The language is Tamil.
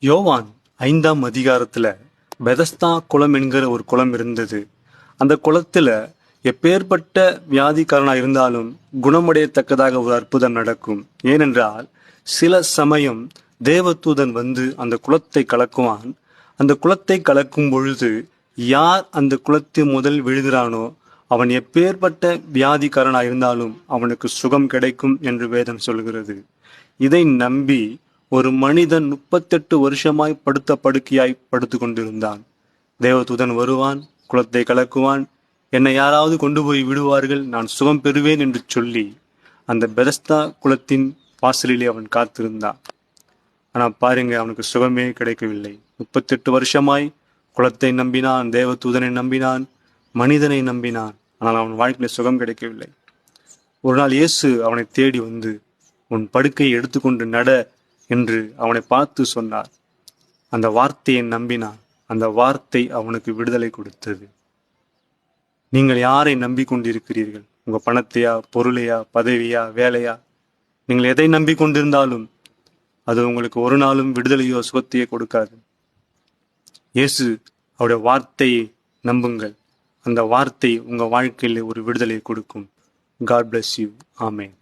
யோவான் 5ஆம் அதிகாரத்துல பெதஸ்தா குளம் என்கிற ஒரு குளம் இருந்தது. அந்த குளத்துல எப்பேற்பட்ட வியாதிக்காரனா இருந்தாலும் குணமடையத்தக்கதாக ஒரு அற்புதம் நடக்கும். ஏனென்றால் சில சமயம் தேவதூதன் வந்து அந்த குளத்தை கலக்குவான். அந்த குளத்தை கலக்கும் பொழுது யார் அந்த குளத்தில் முதல் விழுகிறானோ அவன் எப்பேற்பட்ட வியாதிக்காரனா இருந்தாலும் அவனுக்கு சுகம் கிடைக்கும் என்று வேதம் சொல்கிறது. இதை நம்பி ஒரு மனிதன் 38 வருஷமாய் படுத்த படுக்கையாய் படுத்து கொண்டிருந்தான். தேவதூதன் வருவான், குளத்தை கலக்குவான், என்னை யாராவது கொண்டு போய் விடுவார்கள், நான் சுகம் பெறுவேன் என்று சொல்லி அந்த பெதஸ்தா குளத்தின் வாசலிலே அவன் காத்திருந்தான். ஆனா பாருங்க, அவனுக்கு சுகமே கிடைக்கவில்லை. 38 வருஷமாய் குளத்தை நம்பினான், தேவதூதனை நம்பினான், மனிதனை நம்பினான். ஆனால் அவன் வாழ்க்கையில சுகம் கிடைக்கவில்லை. ஒரு நாள் இயேசு அவனை தேடி வந்து உன் படுக்கையை எடுத்துக்கொண்டு நட என்று அவனை பார்த்து சொன்னார். அந்த வார்த்தையை நம்பினான். அந்த வார்த்தை அவனுக்கு விடுதலை கொடுத்தது. நீங்கள் யாரை நம்பிக்கொண்டிருக்கிறீர்கள்? உங்க பணத்தையா, பொருளையா, பதவியா, வேலையா? நீங்கள் எதை நம்பிக்கொண்டிருந்தாலும் அது உங்களுக்கு ஒரு நாளும் விடுதலையோ சுகத்தையோ கொடுக்காது. இயேசு அவருடைய வார்த்தையை நம்புங்கள். அந்த வார்த்தை உங்க வாழ்க்கையில் ஒரு விடுதலை கொடுக்கும். God bless you. Amen.